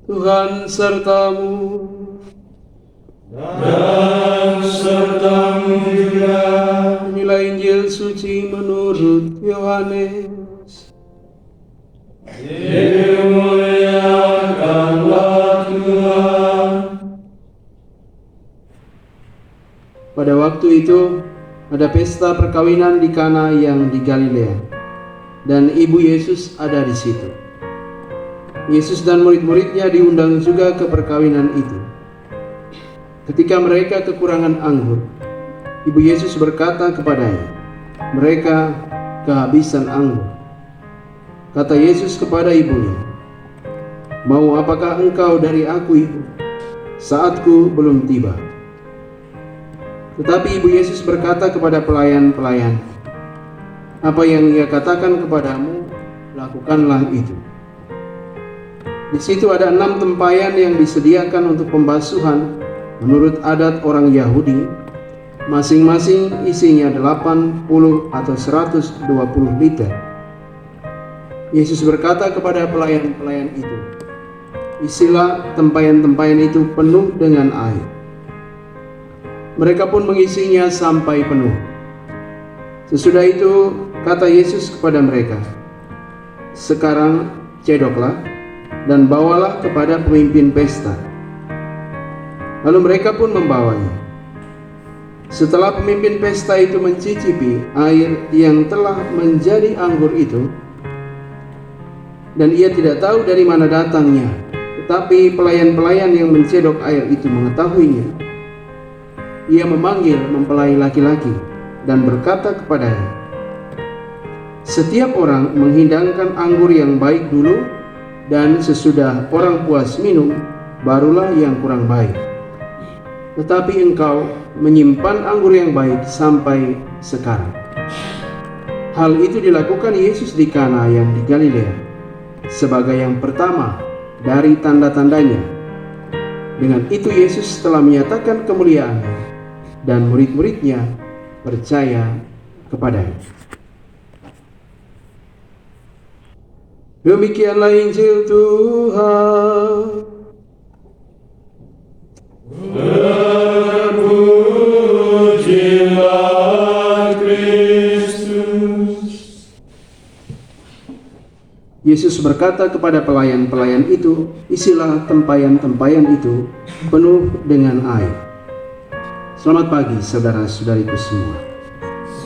Tuhan sertamu. Dan sertamu juga. Inilah Injil suci menurut Yohanes. Dimuliakanlah Tuhan. Pada waktu itu ada pesta perkawinan di Kana yang di Galilea, dan ibu Yesus ada di situ. Yesus dan murid-muridnya diundang juga ke perkawinan itu. Ketika mereka kekurangan anggur, ibu Yesus berkata kepadanya, "Mereka kehabisan anggur." Kata Yesus kepada ibunya, "Mau apakah engkau dari aku, ibu? Saatku belum tiba." Tetapi ibu Yesus berkata kepada pelayan-pelayan, "Apa yang ia katakan kepadamu, lakukanlah itu." Di situ ada 6 tempayan yang disediakan untuk pembasuhan menurut adat orang Yahudi. Masing-masing isinya 80 atau 120 liter. Yesus berkata kepada pelayan-pelayan itu, "Isilah tempayan-tempayan itu penuh dengan air." Mereka pun mengisinya sampai penuh. Sesudah itu kata Yesus kepada mereka, "Sekarang cedoklah dan bawalah kepada pemimpin pesta." Lalu mereka pun membawanya. Setelah pemimpin pesta itu mencicipi air yang telah menjadi anggur itu, dan ia tidak tahu dari mana datangnya, tetapi pelayan-pelayan yang mencedok air itu mengetahuinya, ia memanggil mempelai laki-laki dan berkata kepadanya, "Setiap orang menghidangkan anggur yang baik dulu, dan sesudah orang puas minum, barulah yang kurang baik. Tetapi engkau menyimpan anggur yang baik sampai sekarang." Hal itu dilakukan Yesus di Kana yang di Galilea sebagai yang pertama dari tanda-tandanya. Dengan itu Yesus telah menyatakan kemuliaannya, dan murid-muridnya percaya kepadanya. Demikianlah Injil Tuhan. Terpujilah Kristus. Yesus berkata kepada pelayan-pelayan itu, "Isilah tempayan-tempayan itu penuh dengan air." Selamat pagi saudara-saudariku semua.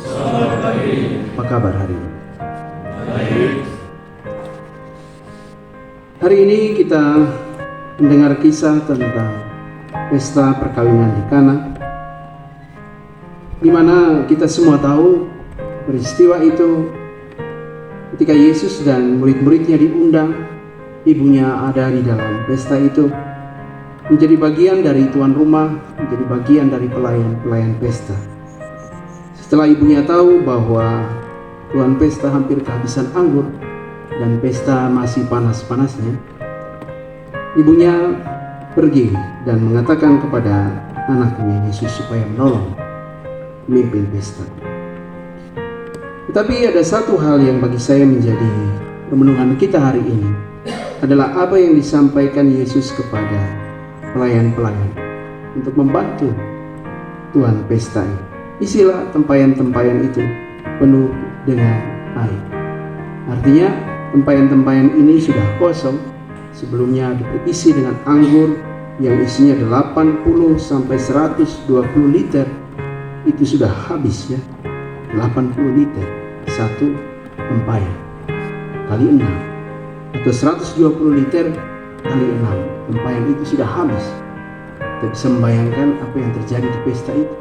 Selamat pagi. Apa kabar hari ini? Baik. Hari ini kita mendengar kisah tentang pesta perkawinan di Kana, di mana kita semua tahu peristiwa itu ketika Yesus dan murid-muridnya diundang, ibunya ada di dalam pesta itu, menjadi bagian dari tuan rumah, menjadi bagian dari pelayan-pelayan pesta. Setelah ibunya tahu bahwa tuan pesta hampir kehabisan anggur dan pesta masih panas-panasnya, ibunya pergi dan mengatakan kepada anaknya Yesus supaya menolong pemimpin pesta. Tetapi ada satu hal yang bagi saya menjadi renungan kita hari ini, adalah apa yang disampaikan Yesus kepada pelayan-pelayan untuk membantu tuan pesta ini. Isilah tempayan-tempayan itu penuh dengan air. Artinya tempayan-tempayan ini sudah kosong. Sebelumnya diisi dengan anggur yang isinya 80 sampai 120 liter. Itu sudah habis ya. 80 liter satu tempayan kali 6, atau 120 liter kali 6 tempayan itu sudah habis. Kita bisa membayangkan apa yang terjadi di pesta itu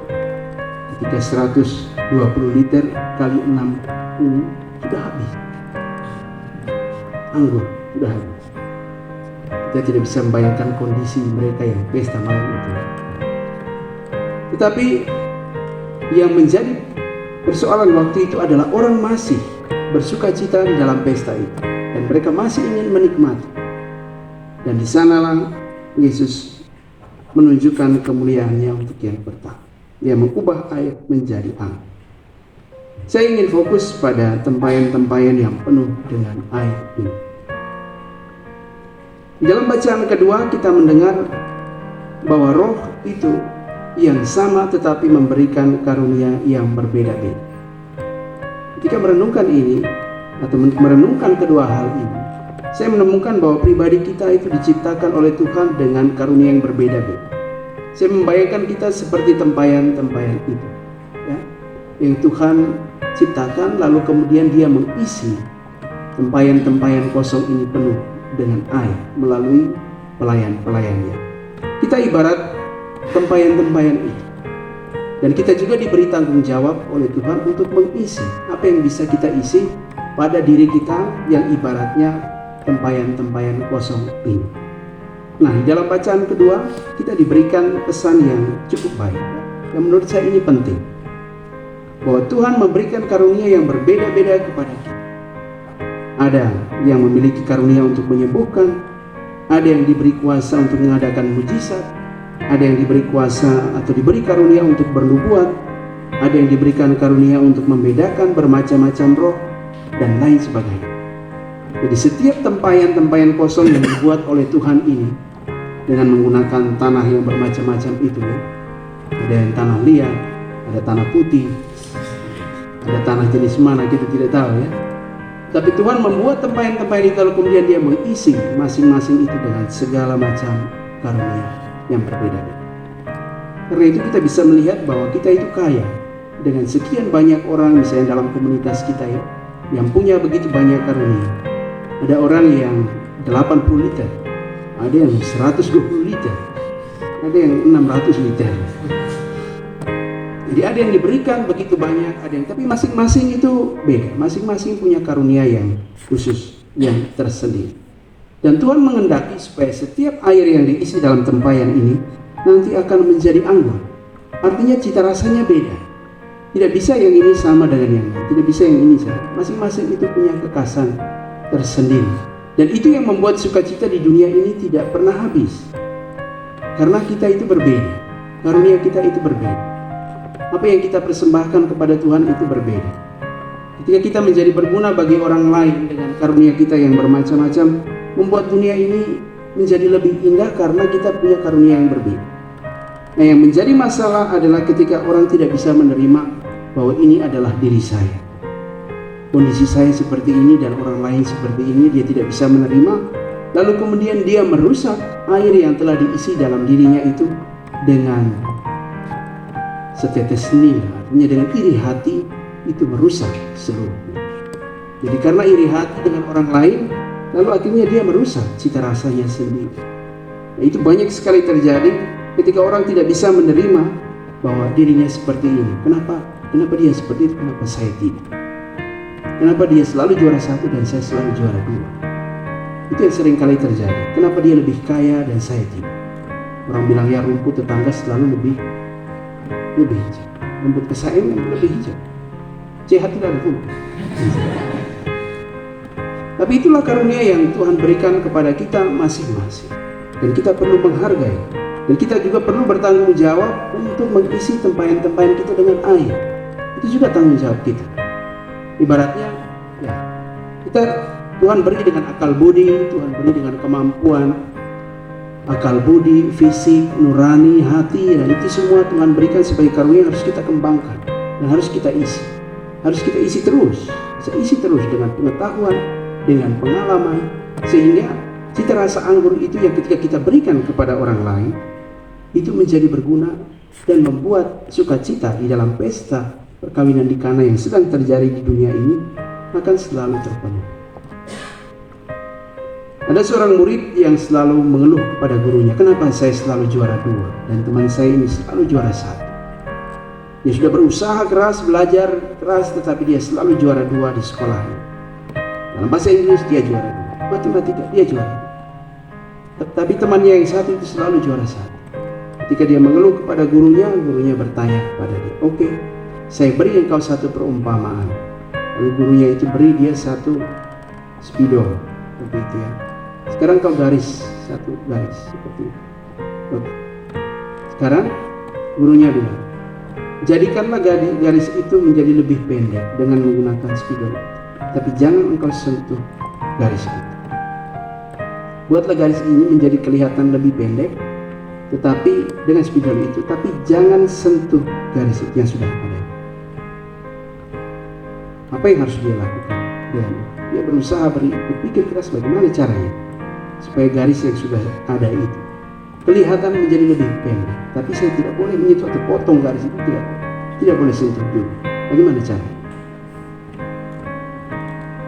ketika 120 liter kali 6 ini sudah habis. Anggur sudah habis. Kita tidak bisa membayangkan kondisi mereka yang pesta malam itu. Tetapi yang menjadi persoalan waktu itu adalah orang masih bersuka cita di dalam pesta itu, dan mereka masih ingin menikmati. Dan di sanalah Yesus menunjukkan kemuliaannya untuk yang pertama. Dia mengubah air menjadi anggur. Saya ingin fokus pada tempayan-tempayan yang penuh dengan air ini. Di dalam bacaan kedua kita mendengar bahwa roh itu yang sama tetapi memberikan karunia yang berbeda-beda. Ketika merenungkan ini atau merenungkan kedua hal ini, saya menemukan bahwa pribadi kita itu diciptakan oleh Tuhan dengan karunia yang berbeda-beda. Saya membayangkan kita seperti tempayan-tempayan itu, ya, yang Tuhan ciptakan, lalu kemudian Dia mengisi tempayan-tempayan kosong ini penuh dengan air melalui pelayan-pelayannya. Kita ibarat tempayan-tempayan itu, dan kita juga diberi tanggung jawab oleh Tuhan untuk mengisi apa yang bisa kita isi pada diri kita yang ibaratnya tempayan-tempayan kosong ini. Nah, di dalam bacaan kedua kita diberikan pesan yang cukup baik, yang menurut saya ini penting, bahwa Tuhan memberikan karunia yang berbeda-beda kepada kita. Ada yang memiliki karunia untuk menyembuhkan, ada yang diberi kuasa untuk mengadakan mujizat, ada yang diberi kuasa atau diberi karunia untuk bernubuat, ada yang diberikan karunia untuk membedakan bermacam-macam roh, dan lain sebagainya. Jadi setiap tempayan-tempayan kosong yang dibuat oleh Tuhan ini dengan menggunakan tanah yang bermacam-macam itu, ya. Ada yang tanah liat, ada tanah putih, ada tanah jenis mana kita tidak tahu, ya. Tapi Tuhan membuat tempayan-tempayan itu, lalu kemudian Dia mengisi masing-masing itu dengan segala macam karunia yang berbeda-beda. Karena itu kita bisa melihat bahwa kita itu kaya dengan sekian banyak orang, misalnya dalam komunitas kita, ya, yang punya begitu banyak karunia. Ada orang yang 80 liter, ada yang 120 liter, ada yang 600 liter. Jadi ada yang diberikan begitu banyak, ada yang, tapi masing-masing itu beda, masing-masing punya karunia yang khusus, yang tersendiri. Dan Tuhan menghendaki supaya setiap air yang diisi dalam tempayan ini nanti akan menjadi anggur. Artinya cita rasanya beda. Tidak bisa yang ini sama dengan yang lain, tidak bisa yang ini sama. Masing-masing itu punya kekhasan tersendiri. Dan itu yang membuat sukacita di dunia ini tidak pernah habis. Karena kita itu berbeda, karunia kita itu berbeda. Apa yang kita persembahkan kepada Tuhan itu berbeda. Ketika kita menjadi berguna bagi orang lain dengan karunia kita yang bermacam-macam, membuat dunia ini menjadi lebih indah karena kita punya karunia yang berbeda. Nah, yang menjadi masalah adalah ketika orang tidak bisa menerima bahwa ini adalah diri saya. Kondisi saya seperti ini dan orang lain seperti ini, dia tidak bisa menerima. Lalu kemudian dia merusak air yang telah diisi dalam dirinya itu dengan setetes nil, artinya dengan iri hati itu merusak seluruhnya. Jadi karena iri hati dengan orang lain, lalu akhirnya dia merusak cita rasanya sendiri. Nah, itu banyak sekali terjadi ketika orang tidak bisa menerima bahwa dirinya seperti ini. Kenapa dia seperti itu? Kenapa saya tidak? Kenapa dia selalu juara 1 dan saya selalu juara 2? Itu yang sering kali terjadi. Kenapa dia lebih kaya dan saya tidak? Orang bilang ya rumput tetangga selalu lebih hijau, rumput kesayangan lebih hijau. Sehat tidak ada rumput. Tapi itulah karunia yang Tuhan berikan kepada kita masing-masing, dan kita perlu menghargai, dan kita juga perlu bertanggung jawab untuk mengisi tempayan-tempayan kita dengan air. Itu juga tanggung jawab kita. Ibaratnya, ya, Tuhan beri dengan akal budi, Tuhan beri dengan kemampuan akal budi, fisik, nurani, hati, dan itu semua Tuhan berikan sebagai karunia yang harus kita kembangkan dan harus kita isi. Harus kita isi terus, dengan pengetahuan, dengan pengalaman, sehingga cita rasa anggur itu yang ketika kita berikan kepada orang lain itu menjadi berguna dan membuat sukacita di dalam pesta perkawinan di Kana yang sedang terjadi di dunia ini akan selalu terpenuhi. Ada seorang murid yang selalu mengeluh kepada gurunya, kenapa saya selalu juara 2 dan teman saya ini selalu juara 1. Dia sudah berusaha keras, belajar keras, tetapi dia selalu juara 2 di sekolahnya. Dalam bahasa Inggris dia juara 2, matematika dia juara 2. Tetapi temannya yang satu itu selalu juara 1. Ketika dia mengeluh kepada gurunya bertanya kepada dia, oke, saya beri engkau satu perumpamaan. Lalu gurunya itu beri dia satu spidol, begitu ya. Sekarang kau garis satu garis seperti itu. Oke. Sekarang gurunya bilang, jadikanlah garis itu menjadi lebih pendek dengan menggunakan spidol, tapi jangan engkau sentuh garis itu. buatlah garis ini menjadi kelihatan lebih pendek, tetapi dengan spidol itu, tapi jangan sentuh garis yang sudah ada. Apa yang harus dia lakukan? Dia berusaha berpikir keras bagaimana caranya supaya garis yang sudah ada itu kelihatan menjadi lebih pendek. Tapi saya tidak boleh menyentuh atau potong garis itu, tidak boleh sentuh dulu. Bagaimana caranya?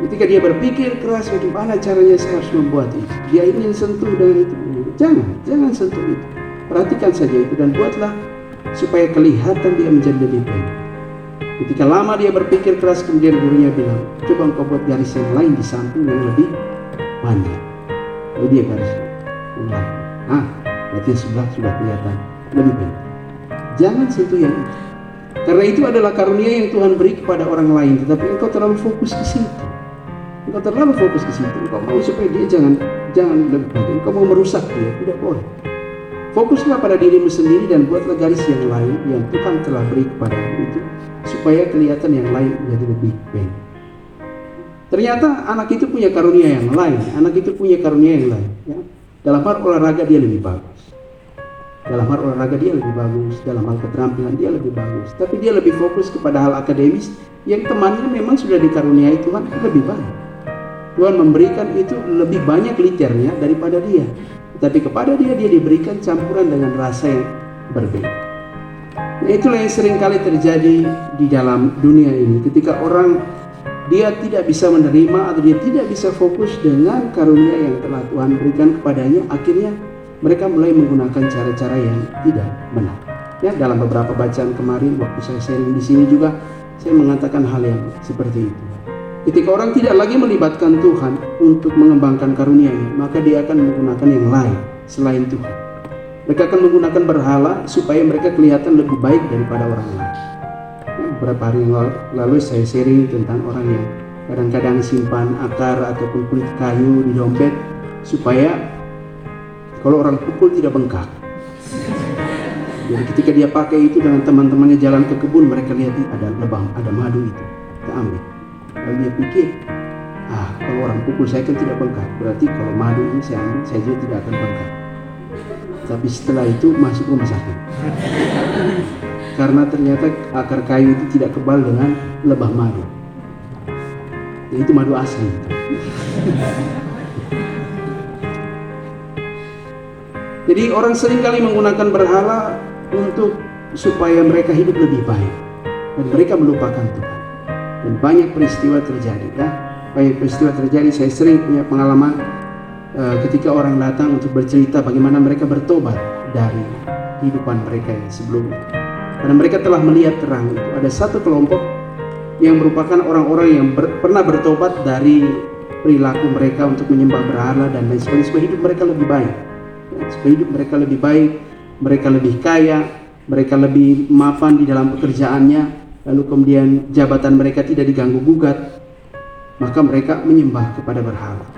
Ketika dia berpikir keras bagaimana caranya saya harus membuat itu, dia ingin sentuh dengan itu. Jangan sentuh itu. Perhatikan saja itu dan buatlah supaya kelihatan dia menjadi lebih pendek. Ketika lama dia berpikir keras, kemudian gurunya bilang, coba engkau buat garis yang lain di samping yang lebih panjang. Lalu dia garis yang lain. Berarti sebelah sudah kelihatan lebih pendek. Jangan sentuh yang itu. Karena itu adalah karunia yang Tuhan beri kepada orang lain, tetapi engkau terlalu fokus ke situ. Engkau terlalu fokus ke situ. Engkau mau supaya dia jangan lebih pendek. Engkau mau merusak dia, tidak boleh. Fokuslah pada dirimu sendiri dan buatlah garis yang lain yang Tuhan telah beri kepadamu itu supaya kelihatan yang lain menjadi lebih pendek. Ternyata anak itu punya karunia yang lain. Anak itu punya karunia yang lain. Ya. Dalam hal olahraga dia lebih bagus. Dalam hal olahraga dia lebih bagus. Dalam hal keterampilan dia lebih bagus. Tapi dia lebih fokus kepada hal akademis yang temannya memang sudah dikaruniai Tuhan lebih baik. Tuhan memberikan itu lebih banyak liternya daripada dia. Tapi kepada dia diberikan campuran dengan rasa yang berbeda. Nah, itulah yang sering kali terjadi di dalam dunia ini. Ketika orang dia tidak bisa menerima atau dia tidak bisa fokus dengan karunia yang telah Tuhan berikan kepadanya, akhirnya mereka mulai menggunakan cara-cara yang tidak benar. Ya, dalam beberapa bacaan kemarin waktu saya sharing di sini juga saya mengatakan hal yang seperti itu. Ketika orang tidak lagi melibatkan Tuhan untuk mengembangkan karunia-Nya, maka dia akan menggunakan yang lain selain Tuhan. Mereka akan menggunakan berhala supaya mereka kelihatan lebih baik daripada orang lain. Beberapa hari lalu saya sharing tentang orang yang kadang-kadang simpan akar ataupun kulit kayu di dompet supaya kalau orang pukul tidak bengkak. Jadi ketika dia pakai itu dengan teman-temannya jalan ke kebun, mereka lihat ada lebang, ada madu itu, kita ambil. Lalu dia pikir, kalau orang pukul saya kan tidak bengkak, berarti kalau madu ini saya ambil, saya juga tidak akan bengkak. Tapi setelah itu masuk rumah sakit. Karena ternyata akar kayu itu tidak kebal dengan lebah madu. Dan itu madu asli. Jadi orang seringkali menggunakan berhala untuk supaya mereka hidup lebih baik. Dan mereka melupakan Tuhan. Dan banyak peristiwa terjadi, ya. Banyak peristiwa terjadi. Saya sering punya pengalaman ketika orang datang untuk bercerita bagaimana mereka bertobat dari kehidupan mereka yang sebelumnya. Karena mereka telah melihat terang itu. Ada satu kelompok yang merupakan orang-orang yang pernah bertobat dari perilaku mereka untuk menyembah berhala dan lain sebagainya, supaya hidup mereka lebih baik. Supaya hidup mereka lebih baik, mereka lebih kaya, mereka lebih mapan di dalam pekerjaannya. Lalu kemudian jabatan mereka tidak diganggu gugat, maka mereka menyembah kepada berhala.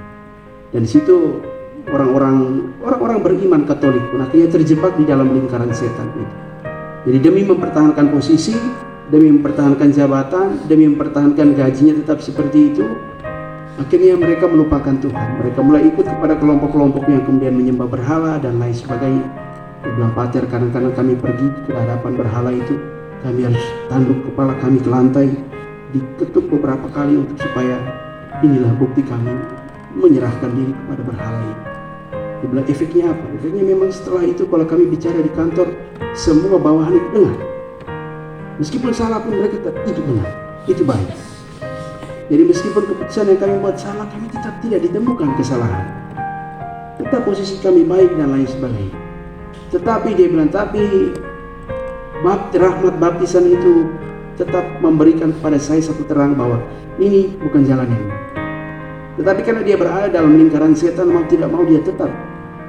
Dan di situ orang-orang beriman Katolik pun akhirnya terjebak di dalam lingkaran setan itu. Jadi demi mempertahankan posisi, demi mempertahankan jabatan, demi mempertahankan gajinya tetap seperti itu, akhirnya mereka melupakan Tuhan. Mereka mulai ikut kepada kelompok-kelompok yang kemudian menyembah berhala dan lain sebagainya. Dia bilang, "Pater, kadang-kadang kami pergi ke hadapan berhala itu, kami harus tanduk kepala kami ke lantai, diketuk beberapa kali untuk supaya inilah bukti kami menyerahkan diri kepada berhala ini." Dia bilang, efeknya apa? Efeknya memang setelah itu kalau kami bicara di kantor, semua bawahan itu dengar. Meskipun salah pun mereka tetap itu benar, itu baik. Jadi meskipun keputusan yang kami buat salah, kami tetap tidak ditemukan kesalahan. Tetap posisi kami baik dan lain sebagainya. Tetapi dia bilang, rahmat baptisan itu tetap memberikan kepada saya satu terang bahwa ini bukan jalan yang benar. Tetapi karena dia berada dalam lingkaran setan, mau tidak mau dia tetap,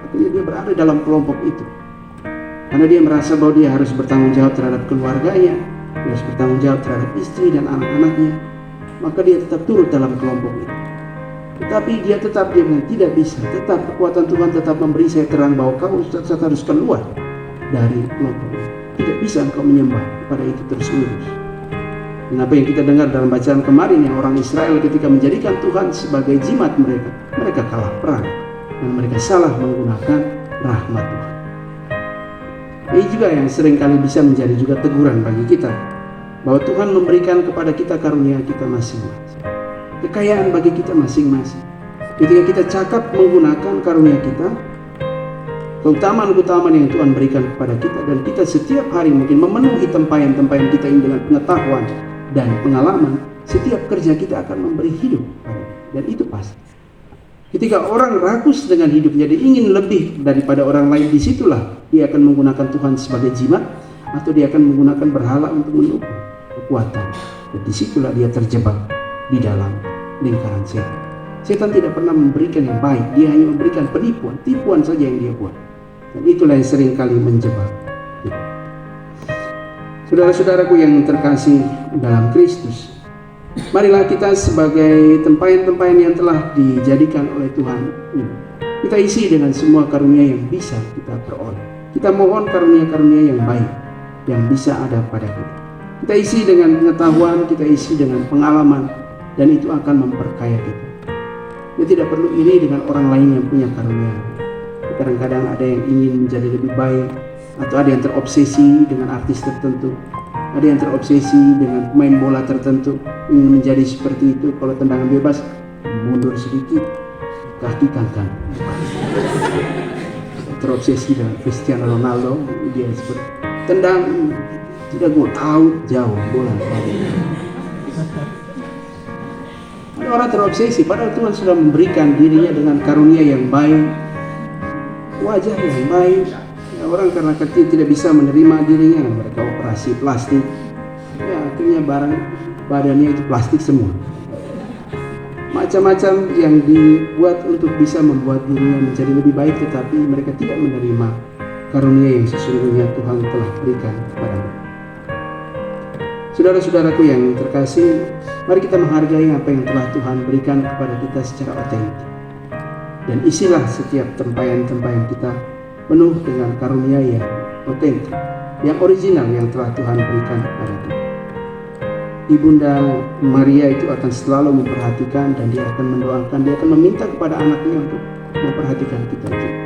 akhirnya dia berada dalam kelompok itu. Karena dia merasa bahwa dia harus bertanggung jawab terhadap keluarganya, dia harus bertanggung jawab terhadap istri dan anak-anaknya, maka dia tetap turut dalam kelompok itu. Tetapi dia bilang tidak bisa, tetap kekuatan Tuhan tetap memberi saya terang bahwa kau harus keluar dari kelompok itu. Tidak bisa engkau menyembah kepada itu terus-menerus. Dan apa yang kita dengar dalam bacaan kemarin, yang orang Israel ketika menjadikan Tuhan sebagai jimat mereka kalah perang. dan mereka salah menggunakan rahmat Tuhan. Ini juga yang seringkali bisa menjadi juga teguran bagi kita, bahwa Tuhan memberikan kepada kita karunia kita masing-masing, kekayaan bagi kita masing-masing. Ketika kita cakap menggunakan karunia kita, keutamaan-keutamaan yang Tuhan berikan kepada kita, dan kita setiap hari mungkin memenuhi tempayan-tempayan kita ini dengan pengetahuan dan pengalaman, setiap kerja kita akan memberi hidup. Dan itu pasti. Ketika orang rakus dengan hidupnya, dia ingin lebih daripada orang lain, disitulah dia akan menggunakan Tuhan sebagai jimat, atau dia akan menggunakan berhala untuk mendukung kekuatan. Dan disitulah dia terjebak di dalam lingkaran setan. Setan tidak pernah memberikan yang baik, dia hanya memberikan penipuan, tipuan saja yang dia buat. Dan itulah yang seringkali menjebak kita. Saudara-saudaraku yang terkasih dalam Kristus, marilah kita sebagai tempayan-tempayan yang telah dijadikan oleh Tuhan ini, kita isi dengan semua karunia yang bisa kita peroleh. Kita mohon karunia-karunia yang baik yang bisa ada pada kita. Kita isi dengan pengetahuan, kita isi dengan pengalaman, dan itu akan memperkaya kita. Kita tidak perlu iri dengan orang lain yang punya karunia. Kadang-kadang ada yang ingin menjadi lebih baik, atau ada yang terobsesi dengan artis tertentu, ada yang terobsesi dengan pemain bola tertentu, ingin menjadi seperti itu. Kalau tendangan bebas, mundur sedikit, kaki kanan. Terobsesi dengan Cristiano Ronaldo, dia seperti tendang tidak gol, out jauh bola. Ada orang terobsesi, padahal Tuhan sudah memberikan dirinya dengan karunia yang baik, wajah yang baik. Ya, orang karena kecil tidak bisa menerima dirinya, mereka operasi plastik. Ya, akhirnya badannya itu plastik semua. Macam-macam yang dibuat untuk bisa membuat dirinya menjadi lebih baik, tetapi mereka tidak menerima karunia yang sesungguhnya Tuhan telah berikan kepada mereka. Saudara-saudaraku yang terkasih, mari kita menghargai apa yang telah Tuhan berikan kepada kita secara otentik. Dan isilah setiap tempayan-tempayan kita penuh dengan karunia yang otentik, yang original yang telah Tuhan berikan kepada kita. Ibunda Maria itu akan selalu memperhatikan, dan dia akan mendoakan, dia akan meminta kepada anaknya untuk memperhatikan kita juga.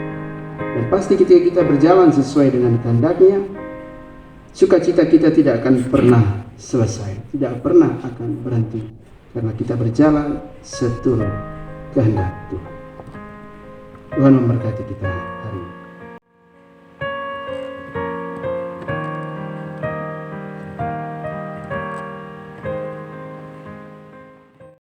Dan pasti ketika kita berjalan sesuai dengan kehendaknya, sukacita kita tidak akan pernah selesai, tidak pernah akan berhenti, karena kita berjalan seturut kehendak Tuhan. Tuhan memberkati kita hari ini.